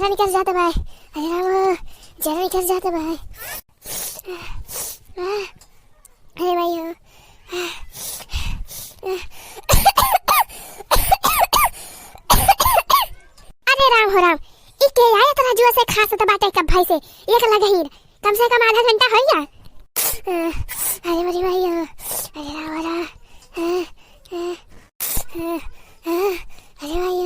जरा निकल जाता भाई, अरे राम जरा निकल जाता भाई, अरे भाई अरे राम हो राम, इके आया तो जुआ से खास तो बाटे कब भाई से एक लगहीन कम से कम आधा घंटा हो गया। अरे मेरी भाई अरे राम हो राम, अरे भाई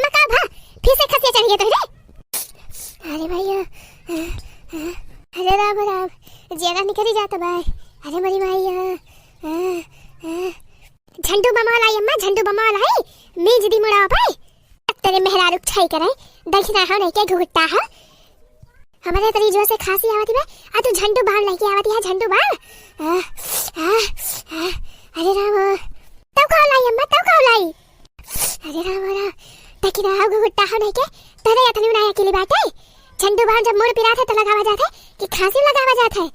का भा फिर से खसिया चढ़ गया तो रे। अरे भाई अरे राम राम जरा निकल ही जाता भाई, अरे मेरी भाई झंडू बमाल आई अम्मा, झंडू बमाल आई मैं जदी मुड़ा भाई तेरे मेहरा रुक छाई करे देखना है नहीं के घुटता है हमारे तरी जो से खांसी आवती भाई, आ तू झंडू बाण लेके आवती है, झंडू बाण अरे राम तब कौन लाई अम्मा, तब कौन लाई, अरे राम देखना है घुटता है नहीं के तेरे यतनी बनाया के लिए बाटे झंडू बाण जब मुड़ पिरा था तो लगावा जाता है कि खांसी लगावा जाता है।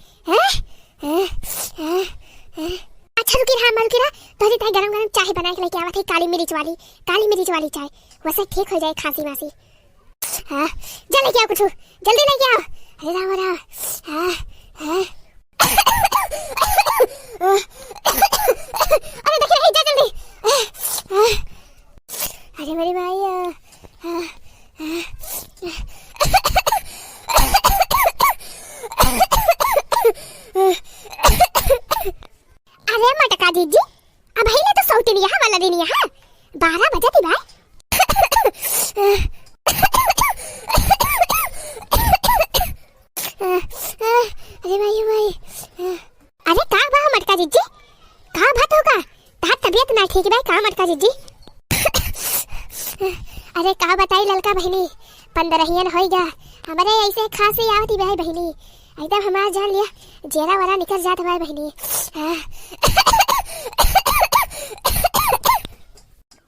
अच्छा रुकी रहा मल की रहा तो जी गरम गरम चाय बना के लेके आवा थी, काली मिर्च वाली चाय, वैसे ठीक हो जाए खांसी वासी। हाँ जल्दी लेके आओ कुछ, जल्दी लेके आओ, अरे राम राम अरे देखिए जा जल्दी, अरे मेरी भाई अरे मटका जीजी अब हिले तो सौती नहीं है वाला दिन है 12 बजे थी भाई। अरे भाई अरे का बा मटका जीजी, का बात होगा ता तबीयत ना ठीक भाई, का मटका जीजी अरे का बताई ललका बहनी 15 हो गया हमारे ऐसे खांसी आवती भाई बहनी, एकदम हमारा जान लिया जेरा वाला निकल जाता भाई बहनी।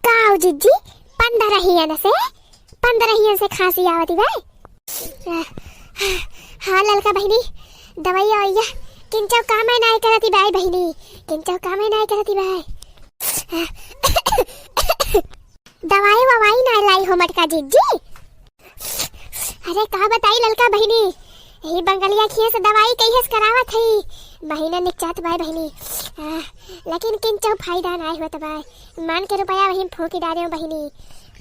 काऊ जीजी 15 से खांसी आवती भाई। हाँ ललका बहनी दवाई आइया किंचो काम नहीं करती भाई बहनी, किंचो काम नहीं करती भाई, दवाई ववाई ना लाई हो मटका जीजी। अरे का बताई ललका बहनी यही बंगलिया खिए से दवाई कहिए करावत है महीना निकचात भाई बहनी, लेकिन किंचो फायदा नहीं होता भाई, मान के रुपया वहीं फूकी डाले बहनी,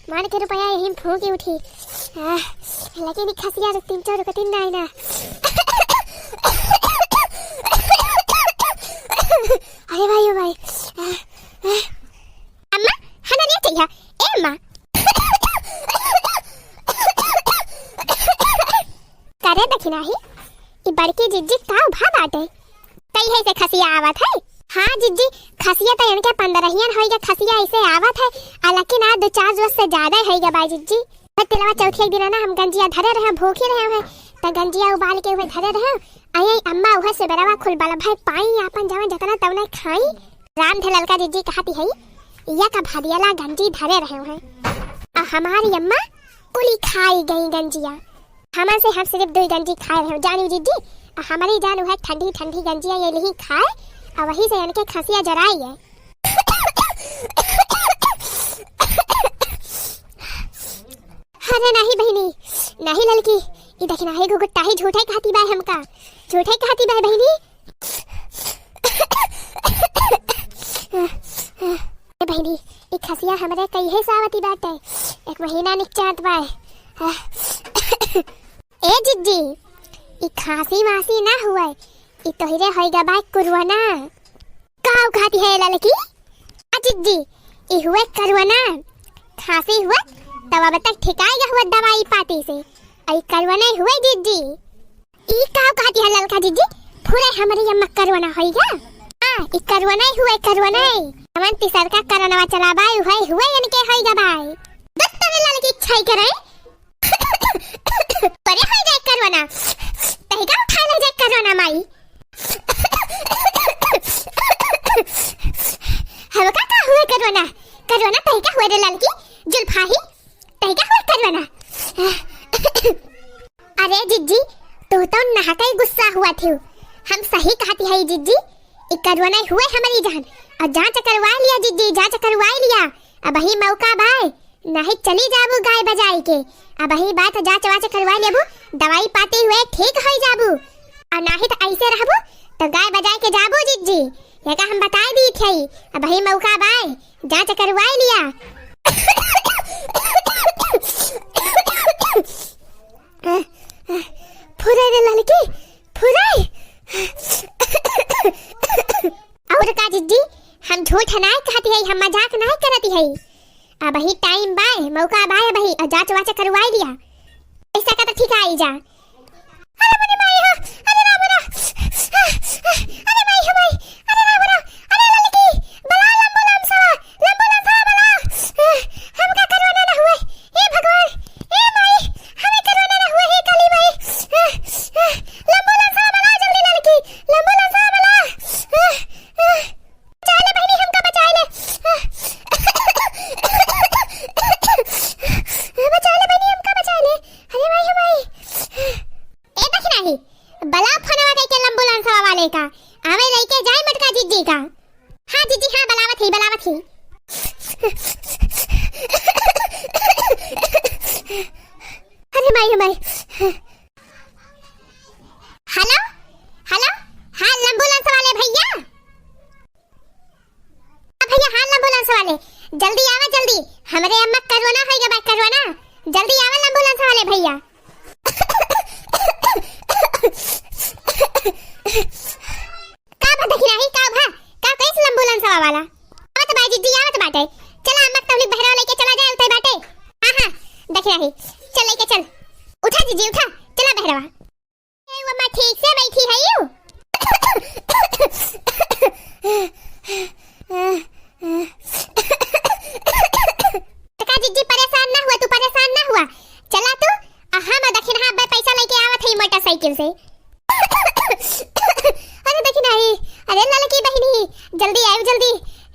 मान के रुपया यहीं फूकी उठी, लेकिन खसिया तो 300 रुपये नहीं ना। अरे भाई ओ भाई अम्मा हना नहीं चाहिए ए अम्मा करे दखिना ही ये बड़की जिज्जी का भा बाटे कई है से खसिया आवत है। हाँ जिज्जी खसिया तो इनके 15 होइगा खसिया ऐसे आवत है, लेकिन आज 2-4 रोज से ज्यादा होइगा भाई जिज्जी। तिलवा चौथी एक दिन ना हम गंजिया धरे रहे भूखे रहे हैं तो गंजिया उबाल के हुए धरे रहे आई अम्मा उहे से बरावा खुल बाला भाई पाई अपन जवन जतना तवना खाई राम थे ललका जिज्जी कहती है या का भादियाला गंजी धरे रहे हैं, हमारी अम्मा कुली खाई गई गंजिया, हमारे से हम सिर्फ 2 गंजी खाए रहे जानी जिज्जी, हमारी जान है ठंडी ठंडी गंजिया ये नहीं खाए और वही से इनके खसिया जराई है। अरे नहीं बहनी नहीं ललकी ये देखना है गुगुट्टा ही झूठे कहती बाय हमका, झूठे कहती बाय बहनी। बहनी ये खसिया हमारे कई है सावती बात है 1 महीना निकचात बाय। ए जिज्जी ये खांसी वासी ना हुआ ये तो हिरे होइगा बाय कुरवाना काऊ खाती है ललकी, जिज्जी ये हुए करवाना खांसी हुआ तब अब तक ठिकाएगा हुआ दवाई पाती से आई करवाना हुए जिज्जी, ई काऊ खाती है ललका जिज्जी पूरे हमारी अम्मा करवाना होइगा, ई करवाना हुए करवाना हमन तीसर का करनवा चला बाय हुए इनके होइगा बाय दत्तरे ललकी छई करे परे हो जाए करवाना तहिका उठा ले जाए करवाना माई। हम का हुए करवाना तहिका हुए रे ललकी जुल्फाही तहिका हुए करवाना। अरे जिज्जी तू तो नहाते ही गुस्सा हुआ थी, हम सही कहती है जिज्जी ये करवाना हुए हमारी जान और जांच करवा लिया जिज्जी, जांच करवा लिया अब ही मौका बाय नहीं चली जाबू गाय बजाई के। अब ही बात जांच वाच करवा लेबू, दवाई पाती हुए ठीक हो जाबू। और नहीं तो ऐसे रहबू तो गाय बजाई के जाबू जिज्जी, ये का हम बता दी थे। अब ही मौका बाय जांच करवा लिया। फुरे रे लड़की फुरे। और का जिज्जी हम झूठ नहीं कहती है, हम मजाक नहीं करती है। अब ही टाइम बाय मौका बाय, अब ही जांच वाच करवाई लिया। ऐसा का तो ठीक आई जा। अरे मनी माई हो, अरे राम रा, अरे माई हो माई, अरे राम रा, अरे लड़की बला लंबू सा बला। हम का करवाना ना हुए, हे भगवान, हे माई हमें करवाना ना हुए, हे काली माई। लंबू सा बला जल्दी लड़की, लंबू सा बला। बचा ले बहनी, हमका बचा ले। बचा ले बहनी, हमका बचा ले। अरे माई हो माई, ए देख नहीं बला फनवा दे के एम्बुलेंस वाले का आवे लेके जाए मटका जिज्जी का। हां जिज्जी हां, बलावत ही। अरे माई हो माई। हेलो हेलो, हां एम्बुलेंस वाले भैया, भैया हां एम्बुलेंस वाले जल्दी आवा जल्दी, हमरे अम्मा करवाना है या करवाना, जल्दी आवा एम्बुलेंस वाले भैया। का बता कि नहीं का भा का कैसे एम्बुलेंस वाला आवत बाई जिज्जी आवत बाटे। चला अम्मा तवनी बहरा लेके चला जाए उतै बाटे। हां देख रही, चल लेके चल, उठा जिज्जी उठा, चला बहरवा। ए अम्मा ठीक से बैठी है यू। का जिज्जी परेशान ना हुआ, तू परेशान ना हुआ, चला तू। हां मैं दखिन हां पैसा लेके आवत है मोटरसाइकिल से। अरे दखिन आई, अरे लड़की बहनी जल्दी आयो जल्दी,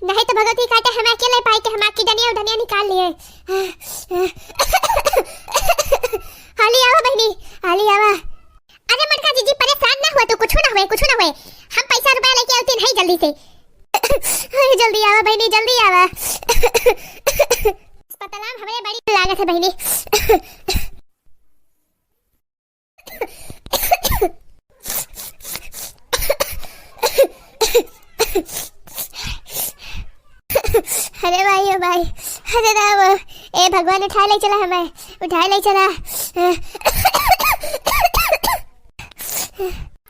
नहीं तो भगवती काटे हम अकेले पाई के हम आपकी डनिया निकाल लिए। हाली आवा बहनी, हाली आवा। अरे मटका जीजी परेशान ना हुआ, तू कुछ ना हुए, हम पैसा रुपया लेके आते नहीं जल्दी से। जल्दी आवा बहनी, जल्दी आवा। अस्पताल में हमें बड़ी लागत है बहनी। अरे भाई ओ भाई, अरे राम, ए भगवान उठा ले चला, हमें उठा ले चला।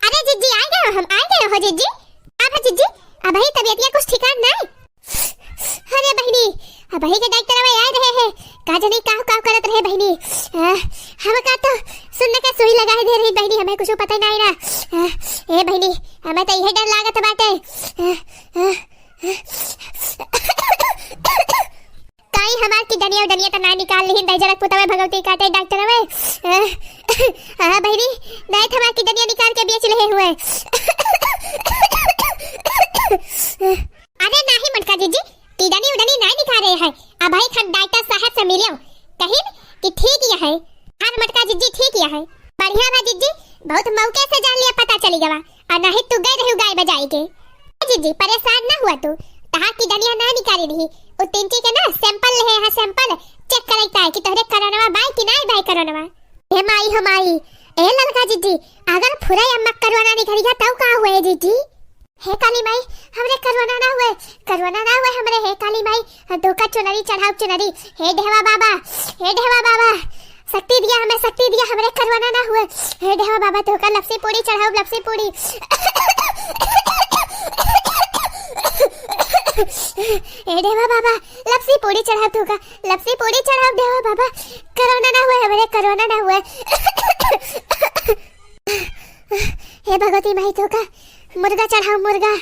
अरे जिज्जी आ गए हो, हम आ गए हो जिज्जी। अब जिज्जी अब ही तबीयत या कुछ ठिकान नहीं। अरे बहनी अब ही के डॉक्टर आए रहे हैं, का जनी काव करत रहे बहनी। हम का तो सुनने का सुई लगाए दे रही बहनी, हमें कुछ पता नहीं रहा। ए बहनी हमें तो यही डर लागत बाटे। काई हमार की डनिया तो ना निकाल ली दई जरक पुतवे भगवती काटे डॉक्टर में। हां बहनी नहीं हमार की डनिया निकाल के बेच रहे हुए। अरे नहीं मटका जीजी, की डनी उडनी नहीं निकाल रहे हैं। अब भाई खन डॉक्टर साहब से मिलियो, कहिन कि ठीक ही है। हां मटका जीजी ठीक ही है, बढ़िया बा जीजी, बहुत मौके से जान लिया, पता चली गवा। और नहीं तू गए रही गाय बजाई के। जीजी परेशान ना हुआ तू, तहा की डनिया ना निकाली रही, ओ तिंची के ना सैंपल ले है, सैंपल चेक करैता है कि तोहरे कोरोना बाय कि नहीं बाय कोरोना। हे माई हो माई, ए लड़का जीजी अगर फुरे अम्मा कोरोना निकल गया तब का हुए जीजी। हे काली माई हमरे कोरोना ना हुए हमरे। हे काली माई धोखा चुनरी चढ़ाओ चुनरी। हे ढेवा बाबा शक्ति दिया हमें, शक्ति दिया, हमरे कोरोना ना हुए। हे ढेवा बाबा धोखा लपसी पूरी चढ़ाओ, लपसी पूरी। ए देवा बाबा लपसी पूरी चढ़ाओ, धोखा लपसी पूरी चढ़ाओ देवा बाबा, कोरोना ना हुए हमरे, कोरोना ना हुए। हे भगवती माई धोखा मुर्गा चढ़ाओ, मुर्गा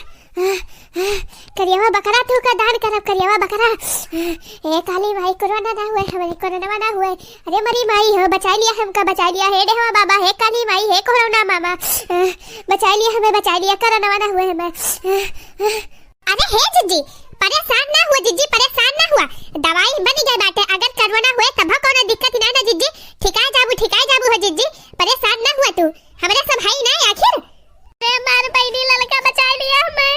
करियावा बकरा धोखा दान करब, करियावा बकरा। हे काली माई कोरोना ना हुए हमरे, कोरोना ना हुए। अरे मरी माई हो, बचा लिया हमका, बचा लिया। हे देवा बाबा, हे काली माई, हे कोरोना मामा बचा लिया हमें, बचा लिया, कोरोना ना हुए हमें। अरे हे जीजी परेशान ना हुआ जीजी, परेशान ना हुआ, दवाई बनी गई बाटे। अगर कोरोना हुए तब कोनो दिक्कत ना जीजी, ठिकाए जाबू हो जीजी, परेशान ना हुआ तू, हमरे सब भाई ना आखिर। अरे मार बहनी लड़का बचा लिया हमें।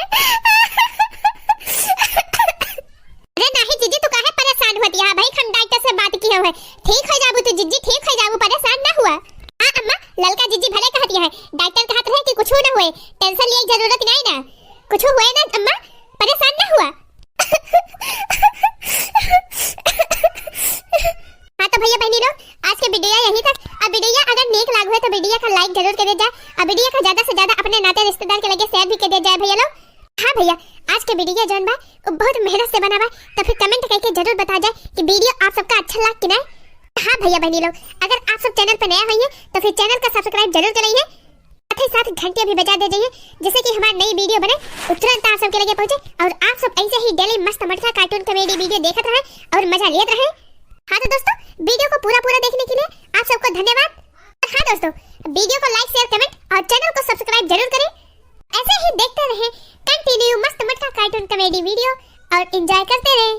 अरे नहीं जीजी तू काहे परेशान नहीं ना, कुछ हुआ ना अम्मा, परेशान ना हुआ। हाँ तो भैया बहनी लोग, आज के वीडियो यहीं तक। अब वीडियो अगर नेक लागू है तो वीडियो का लाइक जरूर कर दिया जाए, और वीडियो का ज्यादा से ज्यादा अपने नाते रिश्तेदार के लगे शेयर भी कर दिया जाए भैया लोग। हाँ भैया, आज के वीडियो जौन बा वो बहुत मेहनत से बना बा, तो फिर कमेंट करके जरूर बता जाए कि वीडियो आप सबका अच्छा लगा कि नहीं। हाँ भैया बहनी लोग, अगर आप सब चैनल पर नया हुई है तो फिर चैनल का सब्सक्राइब जरूर करिए, साथ ही साथ घंटी भी बजा दे जाइए, जिससे कि हमारी नई वीडियो बने तुरंत आप सबके लगे पहुंचे, और आप सब ऐसे ही डेली मस्त मटका कार्टून कॉमेडी वीडियो देखते रहे और मजा लेते रहे। हाँ तो दोस्तों, वीडियो को पूरा देखने के लिए आप सबको धन्यवाद। हाँ दोस्तों, वीडियो को लाइक शेयर कमेंट और चैनल को सब्सक्राइब जरूर करें। ऐसे ही देखते रहें कंटिन्यू मस्त मटका कार्टून कॉमेडी वीडियो और एंजॉय करते रहें।